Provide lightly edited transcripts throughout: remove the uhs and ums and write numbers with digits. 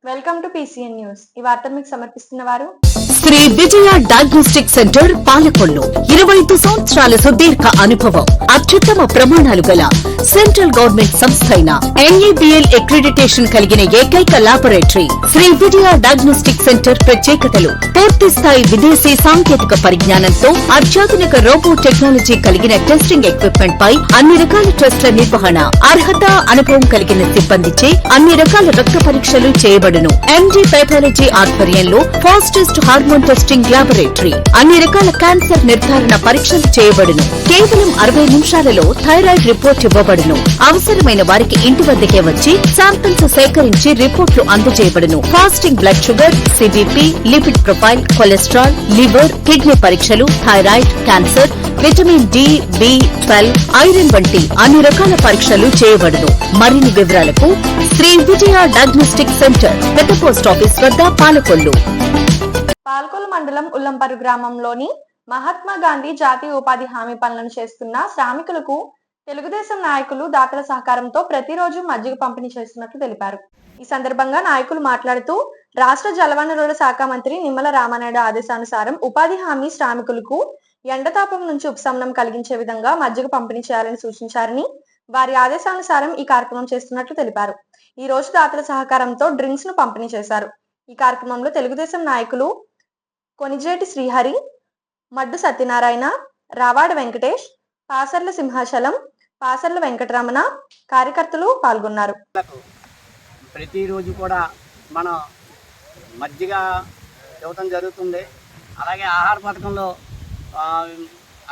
Welcome to PCN news. ఈ వార్త మీకు సమర్పిస్తున్న వారు శ్రీ విజయ డయాగ్నోస్టిక్ సెంటర్ పాలకొల్లు. 25 సంవత్సరాల సుదీర్ఘ అనుభవం, అత్యుత్తమ ప్రమాణాలు గల సెంట్రల్ గవర్నమెంట్ సంస్థ అయిన NABL అక్రిడిటేషన్ కలిగిన ఏకైక laboratory Shri Vijaya diagnostic centre. ప్రత్యేకతలు: పూర్తి స్థాయి విదేశీ సాంకేతిక పరిజ్ఞానంతో అత్యాధునిక రోబో టెక్నాలజీ కలిగిన టెస్టింగ్ ఎక్విప్మెంట్ పై అన్ని రకాల టెస్టుల నిర్వహణ, అర్హత, అనుభవం కలిగిన సిబ్బందిచే అన్ని రకాల రక్త పరీక్షలు చేయబడును. MD పైథాలజీ ఆధ్వర్యంలో ఫాస్టెస్ట్ హార్మోన్ టెస్టింగ్ లాబొరేటరీ, అన్ని రకాల క్యాన్సర్ నిర్ధారణ పరీక్షలు చేయబడును. కేవలం 60 నిమిషాలలో థైరాయిడ్ రిపోర్ట్ ఇవ్వబడును. అవసరమైన వారికి ఇంటి వద్దకే వచ్చి శాంపిల్స్ సేకరించి రిపోర్ట్లు అందజేయబడును. Fasting blood sugar, CBP, lipid profile, cholesterol, liver, kidney పరీక్షలు, thyroid, cancer, vitamin D, B12, iron వంటి అన్ని రకాల పరీక్షలు చేయబడును. మరిన్ని వివరాలకు శ్రీ విజయ డయాగ్నోస్టిక్ సెంటర్, పెద్ద పోస్ట్ ఆఫీస్ వద్ద, పాలకొల్లు. పాలకొల్లు మండలం ఉల్లంపరు గ్రామంలోని మహాత్మా గాంధీ జాతీయ ఉపాధి హామీ పనులను చేస్తున్న శ్రామికులకు తెలుగుదేశం నాయకులు దాతల సహకారంతో ప్రతిరోజు మజ్జిగ పంపిణీ చేస్తున్నట్లు తెలిపారు. ఈ సందర్భంగా నాయకులు మాట్లాడుతూ, రాష్ట్ర జలవనరుల శాఖ మంత్రి నిమ్మల రామానాయుడు ఆదేశానుసారం ఉపాధి హామీ శ్రామికులకు ఎండతాపం నుంచి ఉపశమనం కలిగించే విధంగా మజ్జిగ పంపిణీ చేయాలని సూచించారని, వారి ఆదేశానుసారం ఈ కార్యక్రమం చేస్తున్నట్లు తెలిపారు. ఈ రోజు దాతల సహకారంతో డ్రింక్స్ ను పంపిణీ చేశారు. ఈ కార్యక్రమంలో తెలుగుదేశం నాయకులు కొనిజేటి శ్రీహరి, మడ్డు సత్యనారాయణ, రావాడ వెంకటేష్, పాసర్ల సింహాచలం, పాసర్ల వెంకటరమణ కార్యకర్తలు పాల్గొన్నారు. ప్రతిరోజు కూడా మనం మజ్జిగ ఇవ్వటం జరుగుతుంది. అలాగే ఆహార పథకంలో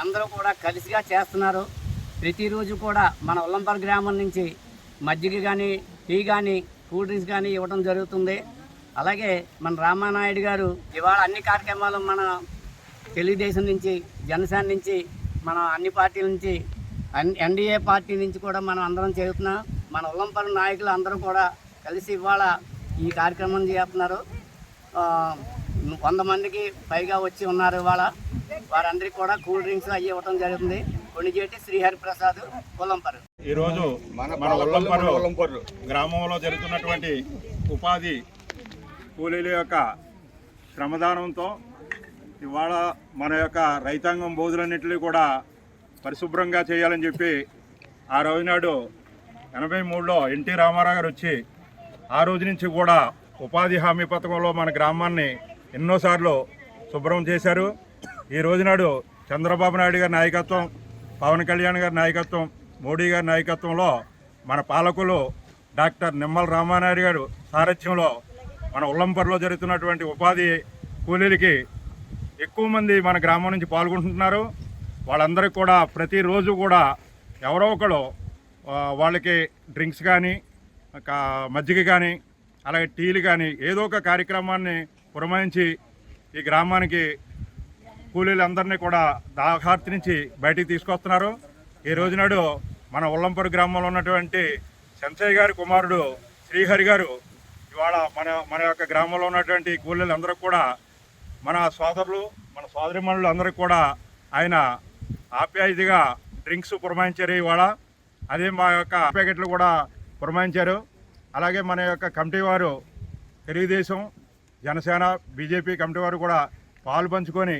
అందరూ కూడా కలిసిగా చేస్తున్నారు. ప్రతిరోజు కూడా మన ఉల్లంపర్ గ్రామం నుంచి మజ్జిగ కానీ, టీ కానీ, కూల్ డ్రింక్స్ కానీ ఇవ్వటం జరుగుతుంది. అలాగే మన రామానాయుడు గారు ఇవాళ అన్ని కార్యక్రమాలు మన తెలుగుదేశం నుంచి, జనసేన నుంచి, మన అన్ని పార్టీల నుంచి, NDA పార్టీ నుంచి కూడా మనం అందరం చేస్తున్నాం. మన ఉల్లంపర్ నాయకులు అందరూ కూడా కలిసి ఇవాళ ఈ కార్యక్రమం చేస్తున్నారు. 100 మందికి పైగా వచ్చి ఉన్నారు. ఇవాళ వారందరికీ కూడా కూల్ డ్రింక్స్ అవి ఇవ్వటం జరుగుతుంది. కొనిజేటి శ్రీహరి ప్రసాద్, ఉల్లంపరు. ఈరోజు మన ఉల్లంపరు గ్రామంలో జరుగుతున్నటువంటి ఉపాధి కూలీల యొక్క శ్రమదానంతో ఇవాళ మన యొక్క రైతాంగం బోధులన్నింటినీ కూడా పరిశుభ్రంగా చేయాలని చెప్పి ఆ రోజు నాడు 83లో NT రామారావు గారు వచ్చి ఆ రోజు నుంచి కూడా ఉపాధి హామీ పథకంలో మన గ్రామాన్ని ఎన్నోసార్లు శుభ్రం చేశారు. ఈ రోజునాడు చంద్రబాబు నాయుడు గారి నాయకత్వం, పవన్ కళ్యాణ్ గారి నాయకత్వం, మోడీ గారి నాయకత్వంలో మన పాలకులు డాక్టర్ నిమ్మల రామానాయుడు గారు సారథ్యంలో మన ఉల్లంపర్లో జరుగుతున్నటువంటి ఉపాధి కూలీలకి ఎక్కువ మంది మన గ్రామం నుంచి పాల్గొంటున్నారు. వాళ్ళందరికీ కూడా ప్రతిరోజు కూడా ఎవరో ఒకరు వాళ్ళకి డ్రింక్స్ కానీ, మజ్జిగ కానీ, అలాగే టీలు కానీ ఏదో ఒక కార్యక్రమాన్ని పురమాయించి ఈ గ్రామానికి కూలీలందరినీ కూడా దాహార్తి నుంచి బయటికి తీసుకొస్తున్నారు. ఈ రోజునాడు మన ఉల్లంపరు గ్రామంలో ఉన్నటువంటి శంసయ్య గారి కుమారుడు శ్రీహరి గారు ఇవాళ మన యొక్క గ్రామంలో ఉన్నటువంటి కూలీలందరూ కూడా మన సోదరులు, మన సోదరిమణులు అందరికీ కూడా ఆయన ఆప్యాయతగా డ్రింక్స్ పురమాయించారు. ఇవాళ అదే మా యొక్క ప్యాకెట్లు కూడా పురమాయించారు. అలాగే మన యొక్క కమిటీ వారు తెలుగుదేశం, జనసేన, BJP కమిటీ వారు కూడా పాలు పంచుకొని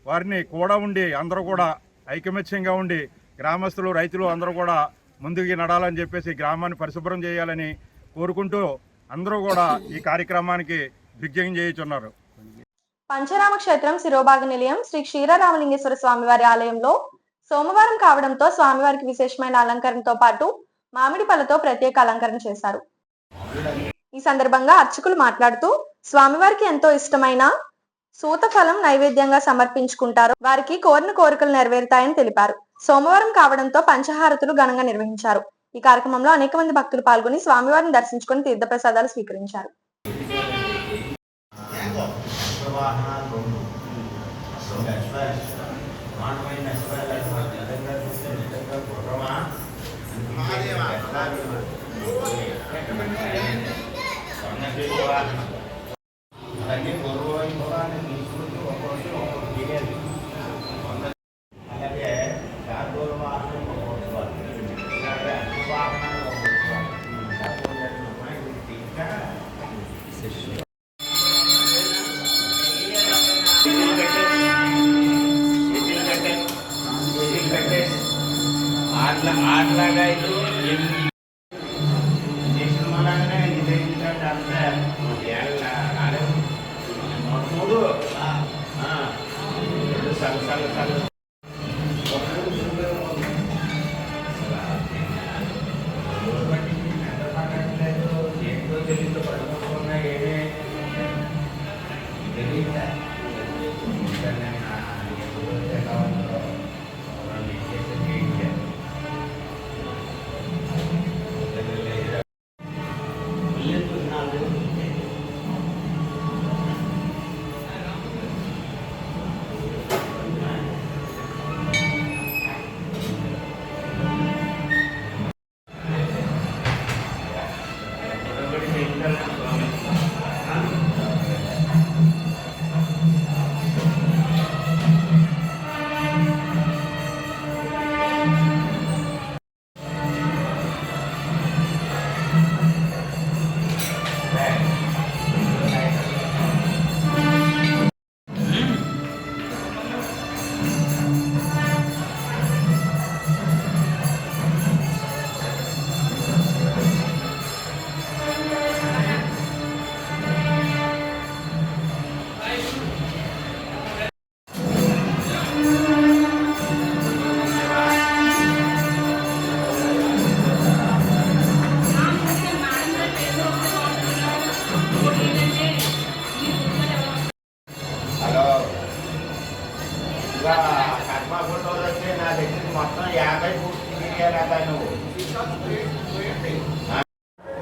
వారిని కూడా ఉండి అందరూ కూడా ఐకమత్యంగా ఉండి గ్రామస్తులు, రైతులు అందరూ కూడా ముందుకు నడాలని చెప్పేసి గ్రామాన్ని పరిశుభ్రం చేయాలని కోరుకుంటూ అందరూ కూడా ఈ కార్యక్రమానికి దిగ్విజయం చేయుచున్నారు. పంచరామ క్షేత్రం శిరోభాగ నిలయం శ్రీ క్షీరరామలింగేశ్వర స్వామివారి ఆలయంలో సోమవారం కావడంతో స్వామివారికి విశేషమైన అలంకరణతో పాటు మామిడి పళ్ళతో ప్రత్యేక అలంకరణ చేశారు. ఈ సందర్భంగా అర్చకులు మాట్లాడుతూ, స్వామివారికి ఎంతో ఇష్టమైన సూతఫలం నైవేద్యంగా సమర్పించుకుంటారు. వారికి కోరిన కోరికలు నెరవేరుతాయని తెలిపారు. సోమవారం కావడంతో పంచహారతులు ఘనంగా నిర్వహించారు. ఈ కార్యక్రమంలో అనేక మంది భక్తులు పాల్గొని స్వామివారిని దర్శించుకుని తీర్థప్రసాదాలు స్వీకరించారు.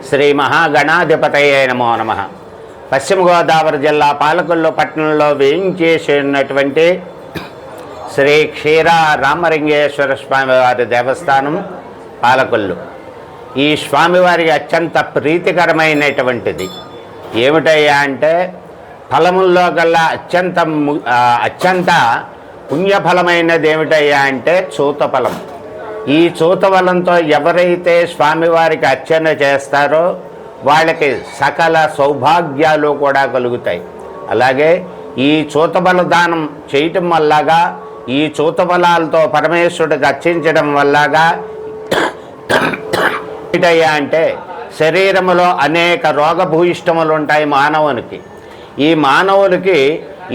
శ్రీ మహాగణాధిపతయే నమో నమః. పశ్చిమ గోదావరి జిల్లా పాలకొల్లు పట్టణంలో వేయించేసి ఉన్నటువంటి శ్రీ క్షీర రామలింగేశ్వర స్వామివారి దేవస్థానం పాలకొల్లు. ఈ స్వామివారికి అత్యంత ప్రీతికరమైనటువంటిది ఏమిటయ్యా అంటే ఫలముల్లో కల్లా అత్యంత పుణ్యఫలమైనది ఏమిటయ్యా అంటే చూతఫలం. ఈ చూతఫలంతో ఎవరైతే స్వామివారికి అర్చన చేస్తారో వాళ్ళకి సకల సౌభాగ్యాలు కూడా కలుగుతాయి. అలాగే ఈ చూతఫల దానం చేయటం వల్లగా ఈ చూతఫలాలతో పరమేశ్వరుడికి అర్చించడం వల్లగా ఏంటయ్యా అంటే శరీరంలో అనేక రోగభూయిష్టములు ఉంటాయి మానవునికి. ఈ మానవులకి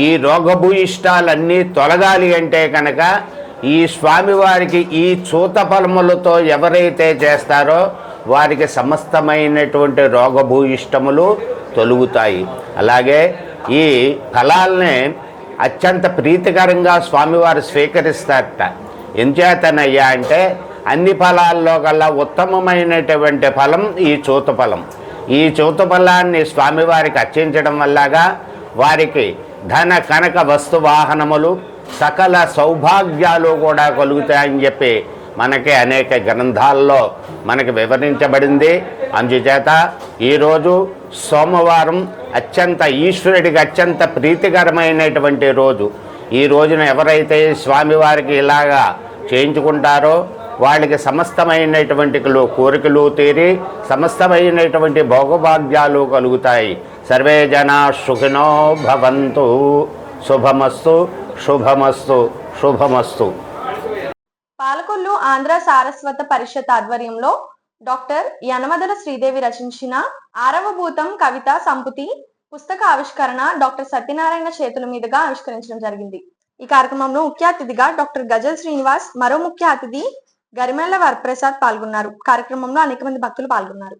ఈ రోగభూయిష్టాలన్నీ తొలగాలి అంటే కనుక ఈ స్వామివారికి ఈ చూత ఫలములతో ఎవరైతే చేస్తారో వారికి సమస్తమైనటువంటి రోగభూయిష్టములు తొలుగుతాయి. అలాగే ఈ ఫలాల్ని అత్యంత ప్రీతికరంగా స్వామివారు స్వీకరిస్తారట. ఎంచేతనయ్యా అంటే అన్ని ఫలాల్లో కల్లా ఉత్తమమైనటువంటి ఫలం ఈ చూత ఫలం. ఈ చూత ఫలాన్ని స్వామివారికి అర్చించడం వల్లగా వారికి ధన కనక వస్తు వాహనములు సకల సౌభాగ్యాలు కూడా కలుగుతాయని చెప్పి మనకి అనేక గ్రంథాల్లో మనకి వివరించబడింది. అందుచేత ఈరోజు సోమవారం అత్యంత ఈశ్వరుడికి అత్యంత ప్రీతికరమైనటువంటి రోజు. ఈ రోజున ఎవరైతే స్వామివారికి ఇలాగా చేయించుకుంటారో వాళ్ళకి సమస్తమైనటువంటి కోరికలు తీరి సమస్తమైనటువంటి భోగభాగ్యాలు కలుగుతాయి. సర్వే జనా సుఖినో భవంతు. శుభమస్తు శుభమస్తు శుభమస్తు. పాలకొల్లు ఆంధ్ర సారస్వత పరిషత్ ఆధ్వర్యంలో డాక్టర్ యనమదల శ్రీదేవి రచించిన 6వ భూతం కవిత సంపుటి పుస్తక ఆవిష్కరణ డాక్టర్ సత్యనారాయణ చేతుల మీదుగా ఆవిష్కరించడం జరిగింది. ఈ కార్యక్రమంలో ముఖ్య అతిథిగా డాక్టర్ గజల్ శ్రీనివాస్, మరో ముఖ్య అతిథి గరిమెళ్ల వరప్రసాద్ పాల్గొన్నారు. కార్యక్రమంలో అనేక మంది భక్తులు పాల్గొన్నారు.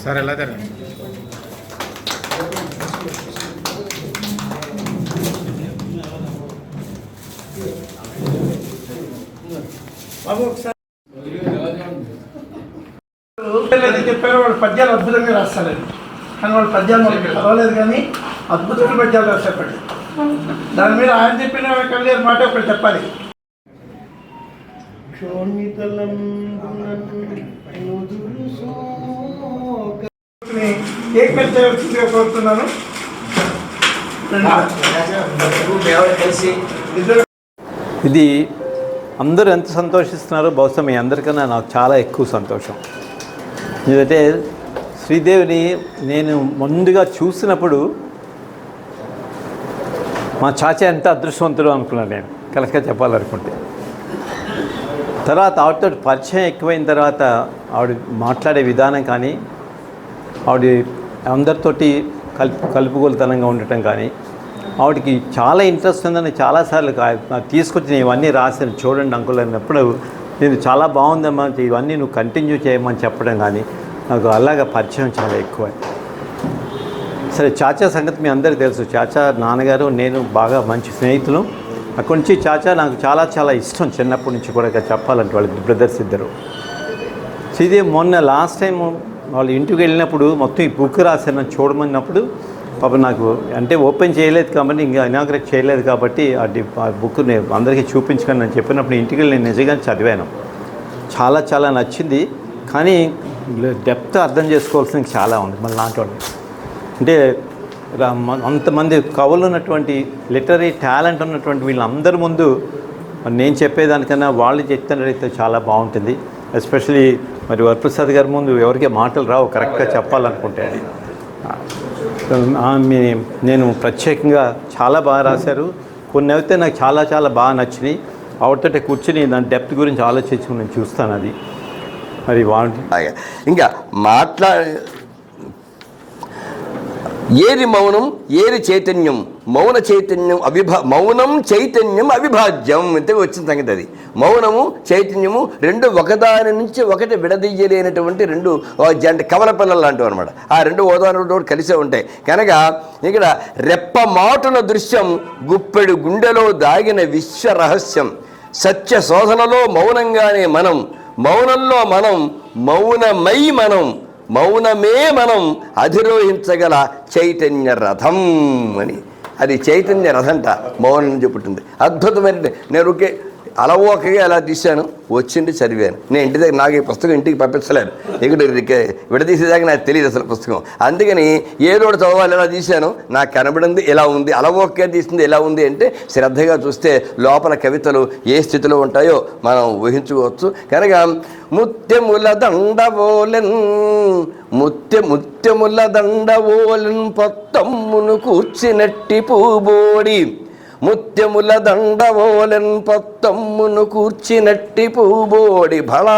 సార్ ఎలా తెర చెప్పారు వాళ్ళు పద్యాలు అద్భుతంగా రాస్తారు, కానీ వాళ్ళ పద్యాలు మనకి పర్వాలేదు, కానీ అద్భుతమైన పద్యాలు రాసేపటి. దాని మీద ఆయన చెప్పిన కవిత మాట ఒకటి చెప్పాలి. కోరుతున్నాను. ఇది అందరూ ఎంత సంతోషిస్తున్నారో బహుశా మీ అందరికన్నా నాకు చాలా ఎక్కువ సంతోషం. ఎందుకంటే శ్రీదేవిని నేను ముందుగా చూసినప్పుడు మా చాచా ఎంత అదృష్టవంతుడు అనుకున్నాను నేను, కరెక్ట్గా చెప్పాలనుకుంటే. తర్వాత ఆవిడతో పరిచయం ఎక్కువైన తర్వాత ఆవిడ మాట్లాడే విధానం కానీ, ఆవిడ అందరితోటి కలుపుగోలుతనంగా ఉండటం కానీ, ఆవిడకి చాలా ఇంట్రెస్ట్ ఉందని చాలాసార్లు తీసుకొచ్చి ఇవన్నీ రాశాను చూడండి అంకుల్ అన్నప్పుడు నేను చాలా బాగుందమ్మా ఇవన్నీ నువ్వు కంటిన్యూ చేయమని చెప్పడం కానీ నాకు అలాగా పరిచయం చాలా ఎక్కువ. సరే, చాచా సంగతి మీ అందరికీ తెలుసు. చాచా నాన్నగారు నేను బాగా మంచి స్నేహితులు. అక్కడి నుంచి చాచా నాకు చాలా చాలా ఇష్టం చిన్నప్పటి నుంచి కూడా చెప్పాలంటే. వాళ్ళ బ్రదర్స్ ఇద్దరు. ఇదే మొన్న లాస్ట్ టైం వాళ్ళ ఇంటికి వెళ్ళినప్పుడు మొత్తం ఈ బుక్ రాశాను చూడమన్నప్పుడు పాప నాకు అంటే ఓపెన్ చేయలేదు కాబట్టి, ఇంకా ఇనాగ్రేట్ చేయలేదు కాబట్టి ఆ బుక్ నేను అందరికీ చూపించుకొని నేను చెప్పినప్పుడు ఇంటికి వెళ్ళి నేను నిజంగా చదివాను. చాలా చాలా నచ్చింది, కానీ డెప్త్ అర్థం చేసుకోవాల్సింది చాలా ఉంది మళ్ళీ లాంటి వాళ్ళు. అంటే అంతమంది కవులు ఉన్నటువంటి లిటరీ టాలెంట్ ఉన్నటువంటి వీళ్ళందరి ముందు నేను చెప్పేదానికన్నా వాళ్ళు చెప్తున్నట్టయితే చాలా బాగుంటుంది. ఎస్పెషలీ మరి వరప్రసాద్ గారి ముందు ఎవరికే మాటలు రావు కరెక్ట్గా చెప్పాలనుకుంటే. నేను ప్రత్యేకంగా చాలా బాగా రాశారు. కొన్ని అయితే నాకు చాలా చాలా బాగా నచ్చినాయి. ఆవిడతో కూర్చుని దాని డెప్త్ గురించి ఆలోచించుకుని నేను చూస్తాను. అది మరి ఇంకా ఏది మౌనం ఏది చైతన్యం, మౌన చైతన్యం మౌనం చైతన్యం అవిభాజ్యం ఇంతగా వచ్చిన సంగతి. అది మౌనము చైతన్యము రెండు ఒకదాని నుంచి ఒకటి విడదీయలేనటువంటి రెండు అంటే కవల పిల్లలు లాంటివి అనమాట. ఆ రెండు ఓదానంతో కలిసే ఉంటాయి కనుక ఇక్కడ రెప్ప మాటున దృశ్యం గుప్పెడు గుండెలో దాగిన విశ్వ రహస్యం. సత్య శోధనలో మౌనంగానే మనం, మౌనంలో మనం, మౌనమై మనం, మౌనమే మనం అధిరోహించగల చైతన్య రథం అని. అది చైతన్య రథంట మౌనం చెప్పుతుంది. అద్భుతమైన నేను ఒకే అలవోకగా ఎలా తీశాను, వచ్చింది చదివాను. నేను ఇంటి దగ్గర నాకు ఈ పుస్తకం ఇంటికి పంపించలేను, ఇక్కడ విడదీసేదాకా నాకు తెలియదు అసలు పుస్తకం. అందుకని ఏదో చదవాలి ఎలా తీశాను, నాకు కనబడింది ఎలా ఉంది, అలవోకగా తీసింది ఎలా ఉంది అంటే శ్రద్ధగా చూస్తే లోపల కవితలు ఏ స్థితిలో ఉంటాయో మనం ఊహించుకోవచ్చు. కనుక ముత్యముల దండవోలెన్ ముత్యముల దండవోలెన్ పొత్తమ్మును కూర్చినట్టి పూబోడి, ముత్యముల దండవోలెన్ పొత్తమ్మును కూర్చినట్టి పూబోడి భళా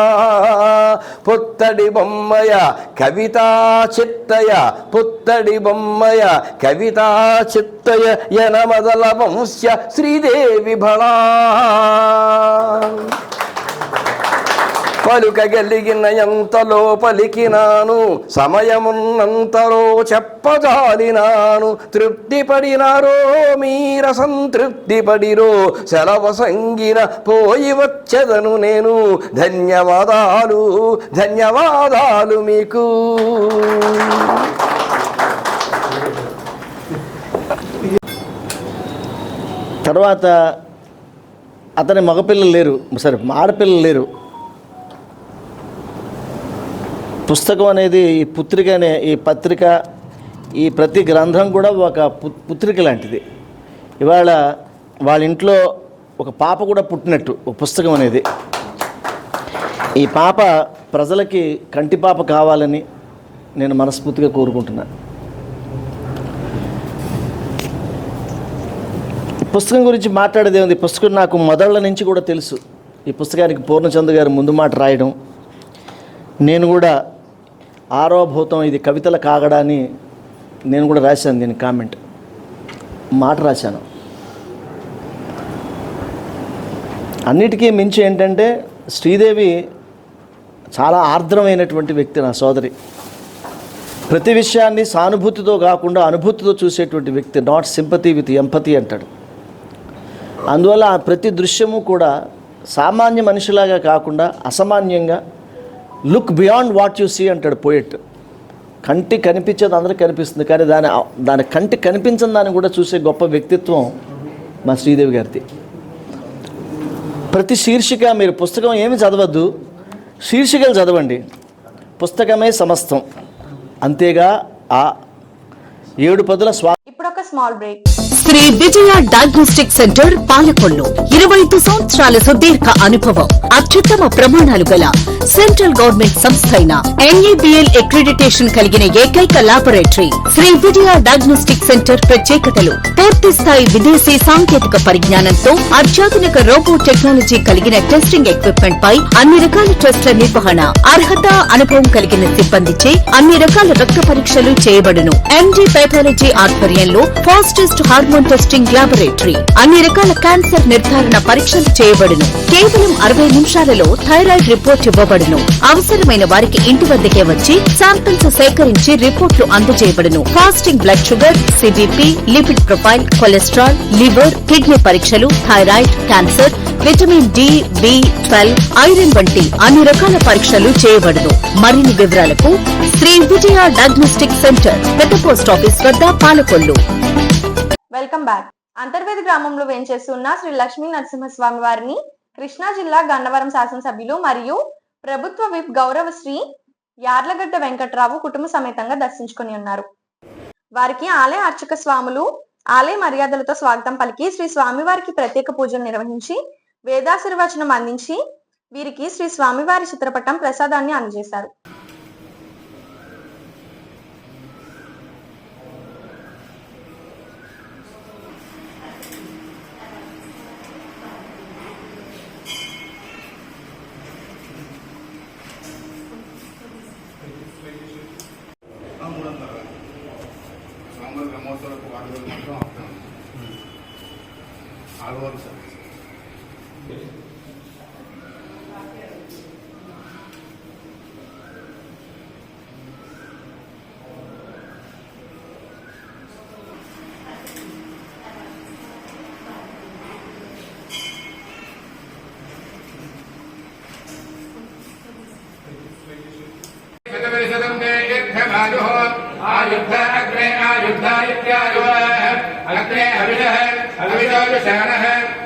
పుత్తడి బొమ్మయ కవితా చిత్తయ, పుత్తడి బొమ్మయ కవితా చిత్తయ యనమదల వంశ్య శ్రీదేవి భళా. పలుకగలిగిన ఎంతలో పలికినాను, సమయమున్నంతలో చెప్పజాలినాను. తృప్తిపడినారో మీర సంతృప్తిపడిరో, సెలవు సంగిన పోయి వచ్చెదను నేను. ధన్యవాదాలు ధన్యవాదాలు మీకు. తర్వాత అతని మగపిల్లలు లేరు, సరే ఆడపిల్లలు లేరు. పుస్తకం అనేది ఈ పుత్రిక అనే ఈ పత్రిక, ఈ ప్రతి గ్రంథం కూడా ఒక పుత్రిక లాంటిది. ఇవాళ వాళ్ళ ఇంట్లో ఒక పాప కూడా పుట్టినట్టు ఒక పుస్తకం అనేది. ఈ పాప ప్రజలకి కంటి పాప కావాలని, నేను మనస్ఫూర్తిగా కోరుకుంటున్నాను. పుస్తకం గురించి మాట్లాడేది ఉంది. పుస్తకం నాకు మొదళ్ళ నుంచి కూడా తెలుసు. ఈ పుస్తకానికి పూర్ణచంద్ర గారు ముందు మాట రాయడం, నేను కూడా ఆరోభూతం ఇది కవితల కాగడాన్ని నేను కూడా రాశాను. దీని కామెంట్ మాట రాశాను. అన్నిటికీ మించి ఏంటంటే శ్రీదేవి చాలా ఆర్ద్రమైనటువంటి వ్యక్తి, నా సోదరి. ప్రతి విషయాన్ని సానుభూతితో కాకుండా అనుభూతితో చూసేటువంటి వ్యక్తి. నాట్ సింపతి విత్ ఎంపతి అంటాడు. అందువల్ల ప్రతి దృశ్యము కూడా సామాన్య మనిషిలాగా కాకుండా అసామాన్యంగా look beyond what you see అంటాడు పోయెట్. కంటి కనిపించేది అందరికీ కనిపిస్తుంది, కానీ దాని కంటి కనిపించని దాన్ని కూడా చూసే గొప్ప వ్యక్తిత్వం మా శ్రీదేవి గారిది. ప్రతి శీర్షిక, మీరు పుస్తకం ఏమి చదవద్దు, శీర్షికలు చదవండి. పుస్తకమే సమస్తం. అంతేగా ఆ 7 పదుల ఇప్పుడు ఒక small break. Shri Vijaya diagnostic centre Palakollu 25 సంవత్సరాల సుదీర్ఘ అనుభవం, అత్యుత్తమ ప్రమాణాలు గల సెంట్రల్ గవర్నమెంట్ సంస్థ అయిన NABL అక్రిడిటేషన్ కలిగిన ఏకైక laboratory Shri Vijaya diagnostic centre. ప్రత్యేకతలు: పూర్తి స్థాయి విదేశీ సాంకేతిక పరిజ్ఞానంతో అత్యాధునిక రోబో టెక్నాలజీ కలిగిన టెస్టింగ్ ఎక్విప్మెంట్ పై అన్ని రకాల టెస్టుల నిర్వహణ, అర్హత, అనుభవం కలిగిన సిబ్బందిచే అన్ని రకాల రక్త పరీక్షలు చేయబడును. MD పెథాలజీ ఆధ్వర్యంలో ఫాస్టెస్ట్ హార్మోన్ టెస్టింగ్ లాబొరేటరీ. అన్ని రకాల క్యాన్సర్ నిర్ధారణ పరీక్షలు చేయబడును. కేవలం 60 నిమిషాలలో థైరాయిడ్ రిపోర్ట్ ఇవ్వబడును. అవసరమైన వారికి ఇంటి వద్దకే వచ్చి శాంపిల్స్ సేకరించి రిపోర్ట్లు అందజేయబడును. Fasting blood sugar, CBP, lipid profile, cholesterol, liver, kidney పరీక్షలు, thyroid, cancer, vitamin D, B12, iron వంటి అన్ని రకాల పరీక్షలు చేయబడును. మరిన్ని వివరాలకు శ్రీ విజయ డయాగ్నోస్టిక్ సెంటర్, పెద్ద పోస్ట్ ఆఫీస్ వద్ద, పాలకొల్లు. Welcome back. అంతర్వేది గ్రామంలో వేంచేసి ఉన్న శ్రీ లక్ష్మీ నరసింహస్వామి వారిని కృష్ణా జిల్లా గన్నవరం శాసనసభ్యులు మరియు ప్రభుత్వ విప్ గౌరవశ్రీ యార్లగడ్డ వెంకట్రావు కుటుంబ సమేతంగా దర్శించుకుని ఉన్నారు. వారికి ఆలయ అర్చక స్వాములు ఆలయ మర్యాదలతో స్వాగతం పలికి శ్రీ స్వామివారికి ప్రత్యేక పూజలు నిర్వహించి వేదాశీర్వచనం అందించి వీరికి శ్రీ స్వామివారి చిత్రపటం ప్రసాదాన్ని అందజేశారు. आयुद्ध अग्रे आयुद्धायित्यायुः अग्रे अभिषः अभिषो जुषाणः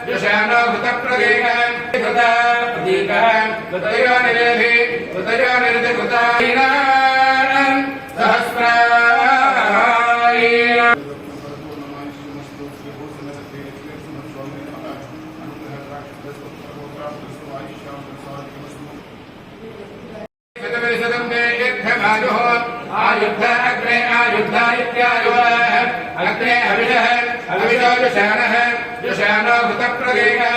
जुषाणो भूतप्रदीकः प्रदीकः कृतयो निरेधि कृतयो निरति कृतायिनान् सहस्रायिनान् आयुद्ध अग्रे आयुद्धायित्यायुः अग्रे अभिषः अभिषो जुषाणः जुषाणो भूतप्रदीकः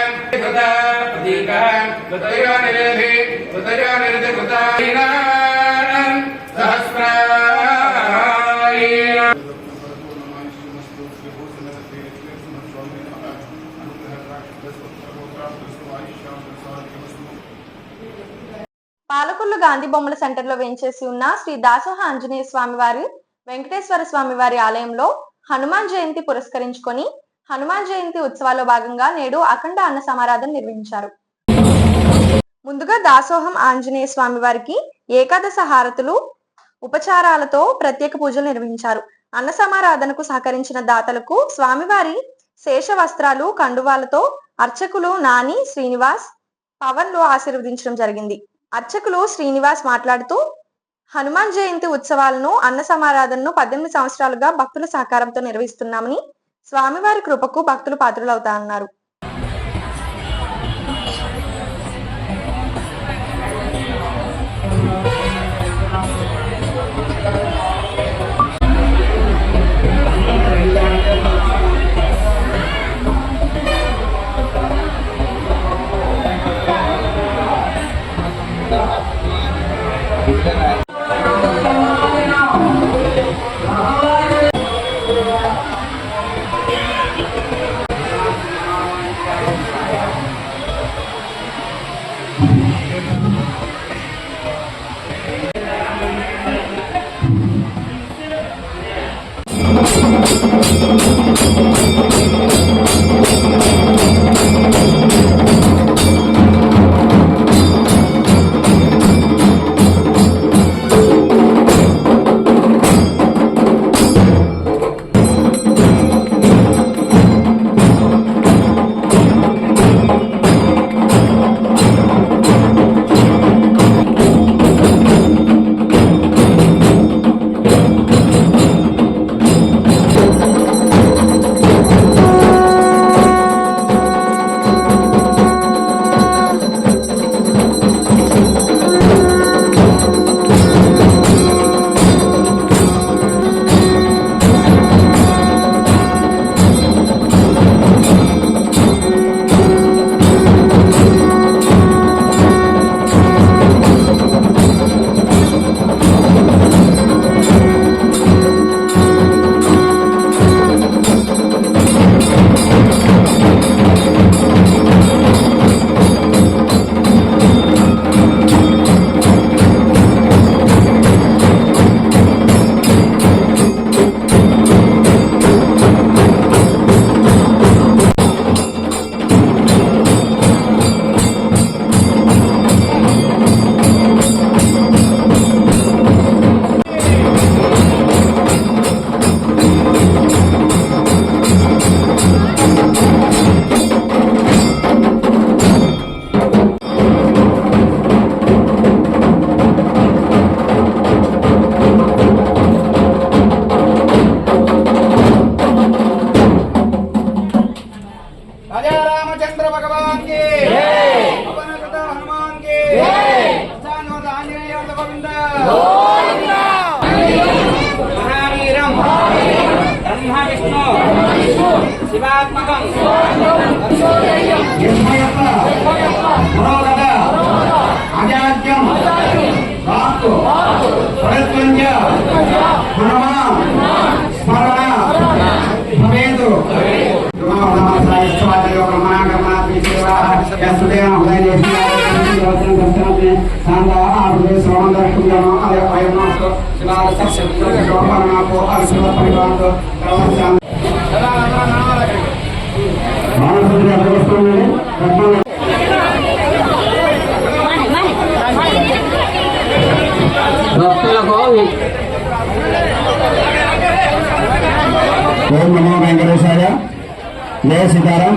प्रदीकः कृतयो निरेधि कृतयो निरति कृतायिनान् सहस्रायिनान् పాలకొల్లు గాంధీ బొమ్మల సెంటర్ లో వేంచేసి ఉన్న శ్రీ దాసోహ ఆంజనేయ స్వామి వారి వెంకటేశ్వర స్వామి వారి ఆలయంలో హనుమాన్ జయంతి పురస్కరించుకొని హనుమాన్ జయంతి ఉత్సవాల్లో భాగంగా నేడు అఖండ అన్న సమారాధన నిర్వహించారు. ముందుగా దాసోహం ఆంజనేయ స్వామి వారికి ఏకాదశ హారతులు ఉపచారాలతో ప్రత్యేక పూజలు నిర్వహించారు. అన్న సమారాధనకు సహకరించిన దాతలకు స్వామివారి శేష వస్త్రాలు కండువాలతో అర్చకులు నాని శ్రీనివాస్ పవన్లు ఆశీర్వదించడం జరిగింది. అర్చకులు శ్రీనివాస్ మాట్లాడుతూ హనుమాన్ జయంతి ఉత్సవాలను అన్న సమారాధనను 18 సంవత్సరాలుగా భక్తుల సహకారంతో నిర్వహిస్తున్నామని, స్వామివారి కృపకు భక్తులు పాత్రులవుతారన్నారు. శివాత్మకం అజాత్యం వాక్కు ప్రత్యంజ స్మరణ భవేతు ఓం నమో వెంకటేశాయ. జయ సీతారాం.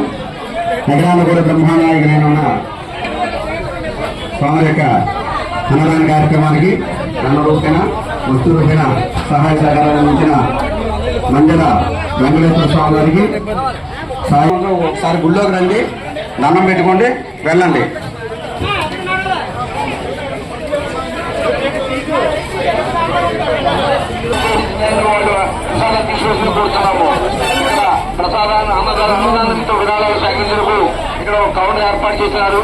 నగరానుకూల బ్రహ్మానాయకులైన ఉన్న స్వామి యొక్క అన్నదాన కార్యక్రమానికి ధన రూపేణ వస్తు రూపేణ సహాయ సహకారాలు అందించిన మంజల వెంకటేశ్వర స్వామి గారికి సాయంత్రం ఒకసారి గుళ్ళోకి రండి, దండం పెట్టుకోండి, వెళ్ళండి. ప్రసాదాన్ని అన్నదానంతో విరాళాలు సేకరించడానికి ఇక్కడ ఒక కౌంటర్ ఏర్పాటు చేశారు.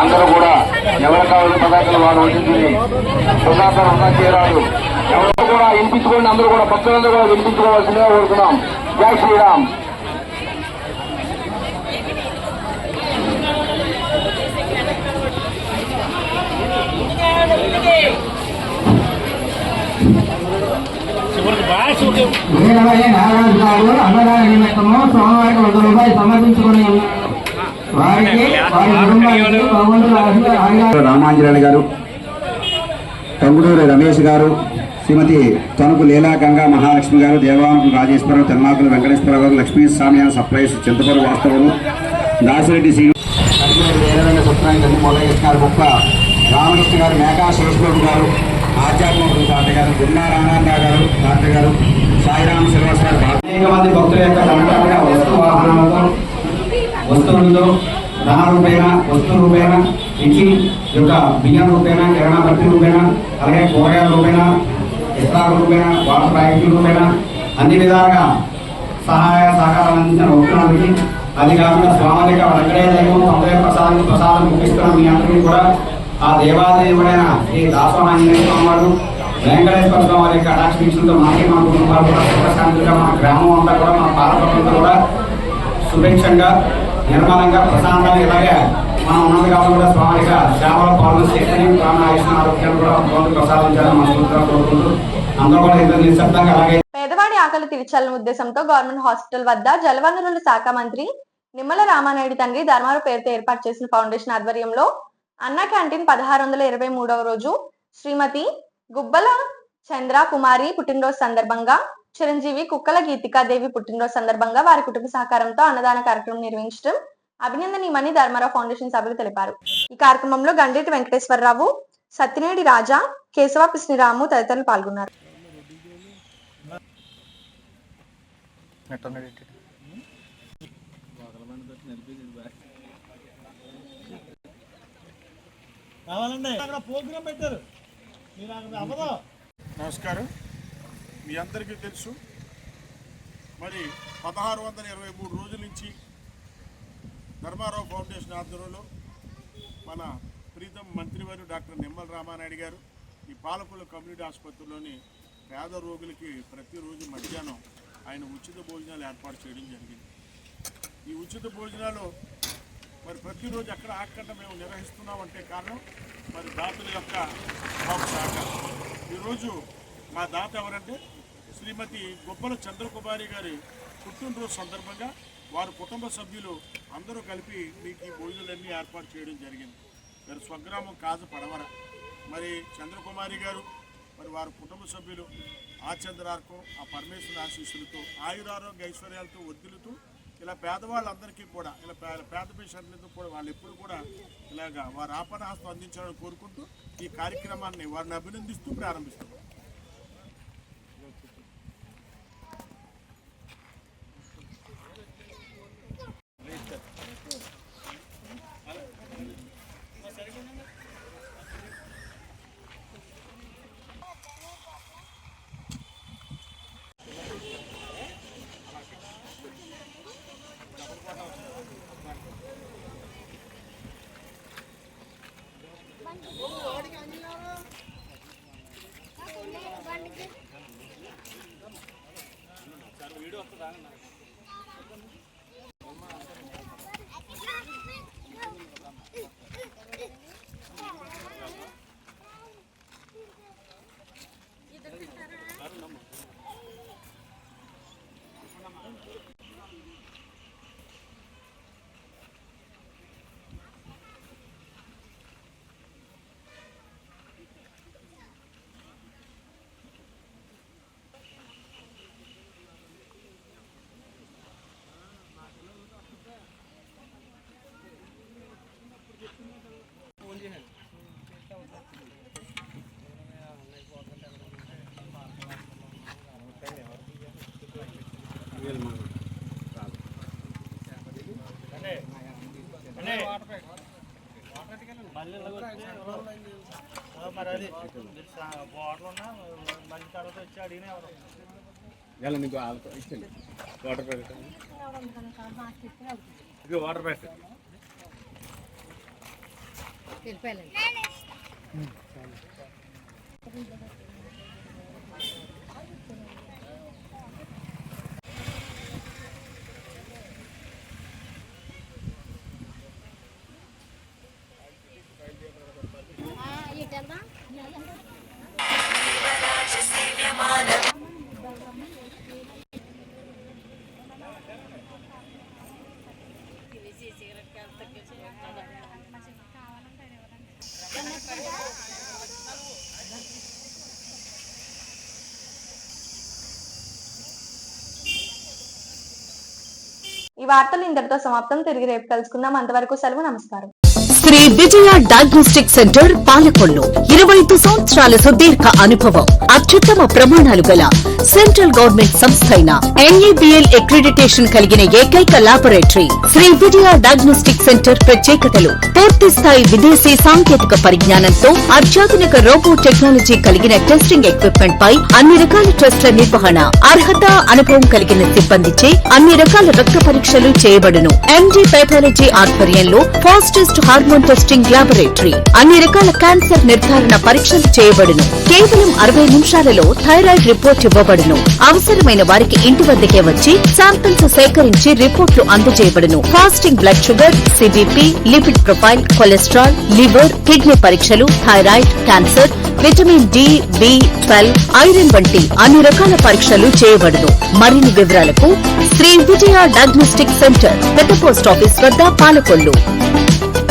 అందరూ కూడా ఎవరు కావాలి పదార్థాలు వారు వడ్డించుకుని ప్రసాదాలు అన్నా చేరారు. ఎవరు కూడా వినిపించుకోండి, అందరూ కూడా భక్తులందరూ కూడా వినిపించుకోవాల్సిందిగా కోరుతున్నాం. జై శ్రీరామ్. అన్నదాన నిమిత్తము స్వామివారికి 100 రూపాయలు సమర్పించుకుని రామాంజనేయులు గారు, టంగుడూరి రమేష్ గారు, శ్రీమతి తణుకు లీలా గంగా మహాలక్ష్మి గారు, దేవానకు రాజేశ్వరరావు, తెల్లాకుల వెంకటేశ్వరరావు గారు, లక్ష్మీ స్వామి సప్లైస్ చింతపూరు వాస్తవులు, దాసిరెడ్డి శ్రీ సత్యనారాయణ మొదలయ్య గారు, గొప్ప రామకృష్ణ గారు, మేకా శేషబాబు గారు, ఆధ్యాత్మిక తాతయ్య గారు, గున్నా రామారావు గారు, తాతయ్య గారు, సాయిరామ్ శ్రీనివాస్ గారు, అనేక మంది భక్తుల యొక్క దండగా వస్తు వాహనాలతో వస్తువులతో ధన రూపేణ వస్తు రూపేణ ఇచ్చి యొక్క బియ్యం రూపేణ, కిరాణా భక్తి రూపేణ, అలాగే కూరగాయల రూపేణ, ఇస్లాం రూపేణ, వాటర్ ప్యాకెట్ల రూపేణ అన్ని విధాలుగా సహాయ సహకారాలు అందించిన భక్తులకి, అది కాకుండా స్వామికి అక్కడే దైవం సమయ ప్రసాదం ముగిస్తున్న మీ అందరికీ కూడా ఆ దేవాదేవుడైన శ్రీ దాసోహాంజనేయ స్వామి వారు వెంకటేశ్వర స్వామి వారి యొక్క కటాక్షించడంతో మనకి మన కుటుంబాలు కూడా సుఖశాంతిగా, మన గ్రామం అంతా కూడా, మన పాలకొండంతా కూడా సుభిక్షంగా, నిర్మలంగా, ప్రశాంతంగా ఇలాగే మనం ఉన్నది కాబట్టి కూడా స్వామిక సేవలో పాల్గొని శక్తిని, ప్రాణ ఆయుష్ణ ఆరోగ్యాలు కూడా భగవంతుడు ప్రసాదించాలని మనస్ఫూర్తిగా కోరుకుంటూ అందరూ కూడా ఇంత నిశ్శబ్దంగా అలాగే పేదవాడి ఆకలి తీర్చాలనే ఉద్దేశంతో గవర్నమెంట్ హాస్పిటల్ వద్ద జలవనరుల శాఖ మంత్రి నిమ్మల రామానాయుడు తండ్రి ధర్మారు పేరుతో ఏర్పాటు చేసిన ఫౌండేషన్ ఆధ్వర్యంలో అన్న క్యాంటీన్ 1623వ రోజు శ్రీమతి గుబ్బల చంద్ర కుమారి పుట్టినరోజు సందర్భంగా చిరంజీవి కుక్కల గీతికాదేవి పుట్టినరోజు సందర్భంగా వారి కుటుంబ సహకారంతో అన్నదాన కార్యక్రమం నిర్వహించడం అభినందనీయమని ధర్మారావు ఫౌండేషన్ సభ్యులు తెలిపారు. ఈ కార్యక్రమంలో గండేటి వెంకటేశ్వరరావు, సత్యనేడి రాజా, కేశవ పిస్నిరాము తదితరులు పాల్గొన్నారు. నమస్కారం. మీ అందరికీ తెలుసు, మరి 1623 రోజుల నుంచి ధర్మారావు ఫౌండేషన్ ఆధ్వర్యంలో మన ప్రీతం మంత్రివారు డాక్టర్ నిమ్మల రామానాయుడు గారు ఈ పాలకొల్లు కమ్యూనిటీ ఆసుపత్రిలోని పేద రోగులకి ప్రతిరోజు మధ్యాహ్నం ఆయన ఉచిత భోజనాలు ఏర్పాటు చేయడం జరిగింది. ఈ ఉచిత భోజనాలు మరి ప్రతిరోజు అక్కడ మేము నిర్వహిస్తున్నామంటే కారణం మరి దాతల యొక్క సహకారం. ఈరోజు మా దాత ఎవరంటే శ్రీమతి గుబ్బల చంద్రకుమారి గారి పుట్టినరోజు సందర్భంగా వారి కుటుంబ సభ్యులు అందరూ కలిపి మీకు ఈ భోజనాలన్నీ ఏర్పాటు చేయడం జరిగింది. మరి స్వగ్రామం కాజ పడవర. మరి చంద్రకుమారి గారు మరి వారి కుటుంబ సభ్యులు ఆ చంద్రార్కం ఆ పరమేశ్వర ఆశీస్సులతో ఆయురారోగ్య ఐశ్వర్యాలతో వర్ధిల్లుతూ ఇలా పేదవాళ్ళందరికీ కూడా ఇలా పేద పేషెంట్లతో కూడా వాళ్ళు ఎప్పుడు కూడా ఇలాగా వారి ఆపణహస్తం అందించాలని కోరుకుంటూ ఈ కార్యక్రమాన్ని వారిని అభినందిస్తూ ప్రారంభిస్తున్నాం. వాటర్ ప్యాకెట్ ఈ వార్తలు ఇంతటితో సమాప్తం. తిరిగి రేపు కలుసుకుందాం. అంతవరకు సెలవు. నమస్కారం. శ్రీ విజయ డయాగ్నోస్టిక్ సెంటర్ పాలకొల్లు 25 సంవత్సరాల సుదీర్ఘ అనుభవం, అత్యుత్తమ ప్రమాణాలు గల సెంట్రల్ గవర్నమెంట్ సంస్థ అయిన NABL అక్రిడిటేషన్ కలిగిన ఏకైక laboratory Shri Vijaya diagnostic centre. ప్రత్యేకతలు: పూర్తి స్థాయి విదేశీ సాంకేతిక పరిజ్ఞానంతో అత్యాధునిక రోబో టెక్నాలజీ కలిగిన టెస్టింగ్ ఎక్విప్మెంట్ పై అన్ని రకాల టెస్టుల నిర్వహణ, అర్హత, అనుభవం కలిగిన సిబ్బందిచే అన్ని రకాల రక్త పరీక్షలు చేయబడును. MD పైథాలజీ ఆధ్వర్యంలో fastest hormone testing testing laboratory, అన్ని రకాల క్యాన్సర్ నిర్ధారణ పరీక్షలు చేయబడును. కేవలం 60 నిమిషాలలో థైరాయిడ్ రిపోర్ట్ ఇవ్వబడును. అవసరమైన వారికి ఇంటి వద్దకే వచ్చి శాంపిల్స్ సేకరించి రిపోర్ట్లు అందజేయబడును. Fasting blood sugar, CBP, lipid profile, cholesterol, liver, kidney పరీక్షలు, థైరాయిడ్, క్యాన్సర్, విటమిన్ డి, బి12, ఐరన్ వంటి అన్ని రకాల పరీక్షలు చేయబడును. మరిన్ని వివరాలకు శ్రీ విజయ డయాగ్నోస్టిక్ సెంటర్, పెద్ద పోస్ట్ ఆఫీస్ వద్ద, పాలకొల్లు.